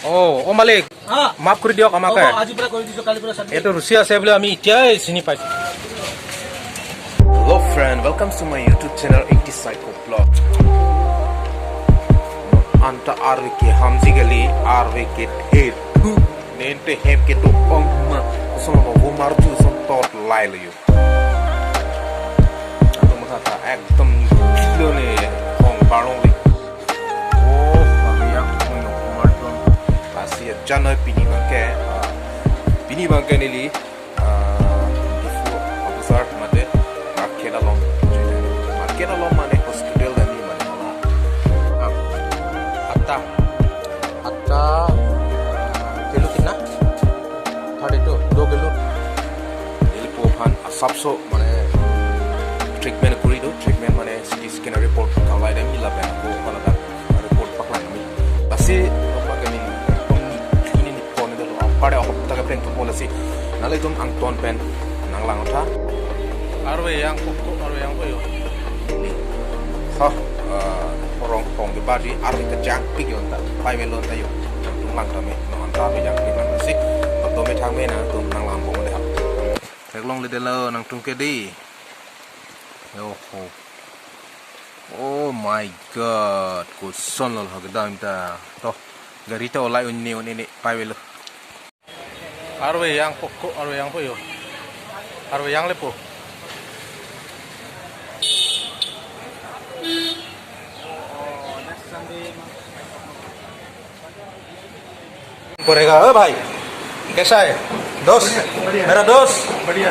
Oh Malik, maaf kuri diok amake. Itu Rusia saya beli ami itia sini pas. Hello friend, welcome to my YouTube channel 80 Psycho Vlog. Anta arwike hamzi gali arwike het. Nente hem ke to ongma sama mau marju som tot lai lu. Aku mengata ekdom kilo ne hong barong li. Oh, kami yang marju pasti jangan pini bangke nili besar mate market along mana hospital dan di mana hatta kilo kina tadi tu 2 kilo ini pohan asapso mana treatment kuri do treatment mana CT scan report kalau ada mila ben ko kalau ada report paklan kami pasti pakai ni ini ni pon itu pada tak pen tu polisi nalai tu ang ton pen nang lang tha arwe yang boyo ha orang kong di bari arwe kejang pig yon ta pai melon ta yo tung lang ta me no an ta be yang pig lang si to me thang me na tu nang lang bong le ha tek long le de lo nang tung ke di yo ho oh my god ko son lol ha gedam ta to garita olai unni ini pai welo arwe yang pokok arwe yang boyo arwe yang lepo पड़ेगा भाई कैसा है दोस्त मेरा दोस्त बढ़िया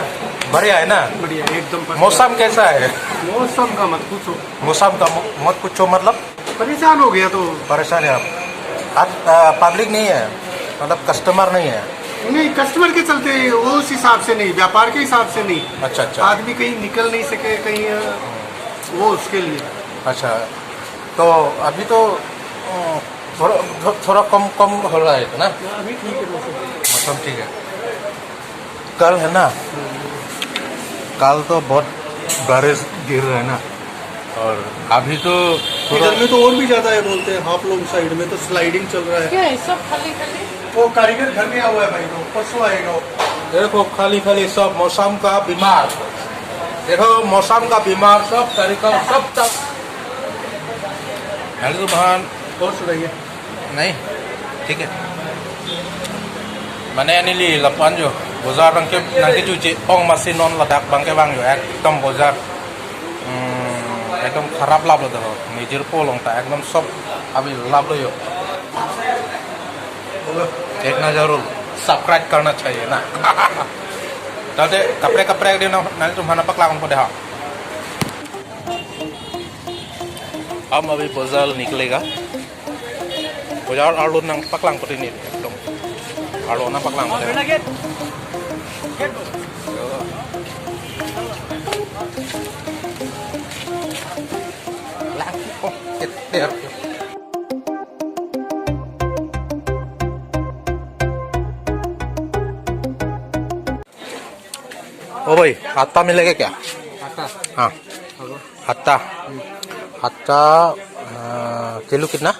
बढ़िया है ना बढ़िया एकदम मौसम कैसा है मौसम का मत पूछो मौसम का मत पूछो मतलब परेशान हो गया तो परेशान है आप पब्लिक नहीं है मतलब कस्टमर नहीं है नहीं कस्टमर के चलते वो उस हिसाब से नहीं व्यापार के हिसाब से नहीं अच्छा अच्छा आदमी कहीं निकल नहीं सके कहीं वो उसके लिए अच्छा तो अभी तो थोड़ा कम हो रहा है ना अभी ठीक है मौसम ठीक है कल है ना कल तो बहुत बारिश गिर रहा है ना और अभी तो इधर में तो और भी ज्यादा है बोलते हैं आप लोग साइड में तो स्लाइडिंग चल रहा है क्या है सब खाली खाली वो कारीगर घर में हुआ है भाई तो परसों आएगा देखो खाली खाली सब मौसम का बीमार देखो मौसम का बीमार सब तरीका सब तक हेलो बहन और सुनाइए नहीं ठीक है मैंने अनिली लपान जो बाजार रंग के नंगे चूचे ओंग मसी नॉन लदाक बंके बांग जो एकदम बाजार एकदम खराब लाभ लो देखो निजर पोलों ता एकदम सब अभी लाभ लो यो देखना जरूर सब्सक्राइब करना चाहिए ना ताते कपड़े के दिन नाले तुम्हारा पकला उनको देखा हम अभी बाजार निकलेगा बाजार आलू नंग पकलांग पति नहीं एकदम आलू ना पकलांग पति लांग को कितने ओ भाई हाथा मिलेगा क्या हाँ हाथा किलो कितना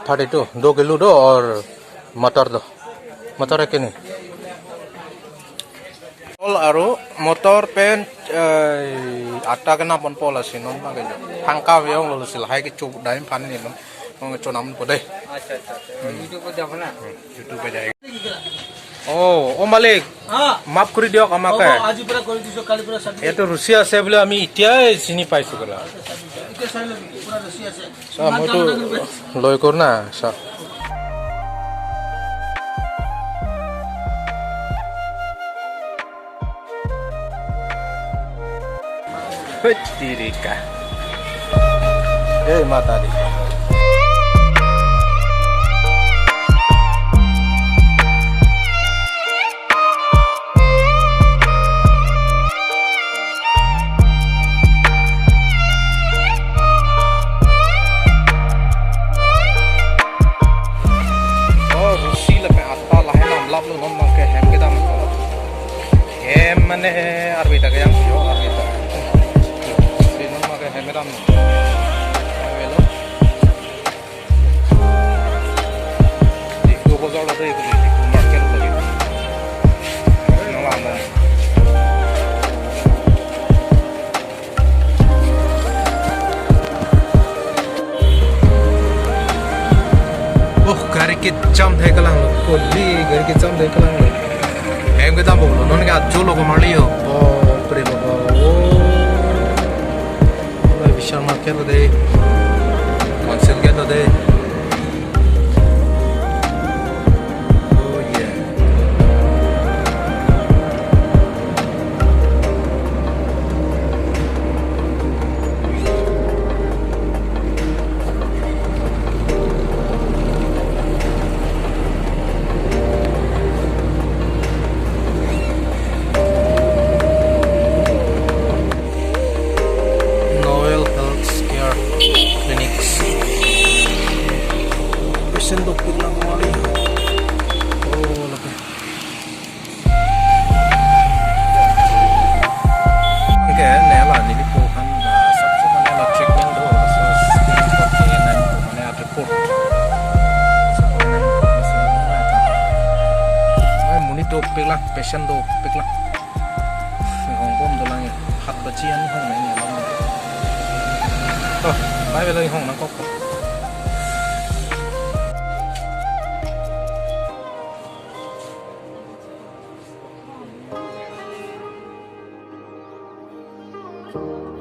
32 2 किलो दो और मटर है कि नहीं पोल आरो मोटर पेन आटा के ना पन पोल आसी नन मागे जो फांका वेong lo sil hai ke chu dai pan ni no ngong cho nam ko dai अच्छा यूट्यूब पे देखो ना YouTube पे जाएगा ओ मालिक माफ करी दियक আমাকে आज पूरा कर दीजिए कल पूरा सब ये तो रुसिया से बोले আমি ইতিয়াই চিনি পাইছো গলা इतने सारे लोग पूरा रसिया से সব মতো লয় কর না সব Tirika. Mata di. Oh, Rusi lepas apa lah yang lap lu ngomong ke hem kita masalah. Hem mana arbita ke yang sio arbita. Meram velo đây có gì cũng market là gì nó làm rồi gari ke cham the kalang ko li gari ke cham the kalang em cái tao bụng nó cái chỗ lo có mà liêu pre baba lại vishal market là đây Marcel get là đây sendok bilang kali lebih oke nela ini bukan satu mana treatment do seperti yang mana report muni do peklah patient do peklah Hong Kong do lang hat bacian hong này nè oh mai về lên hong nó có Thank you.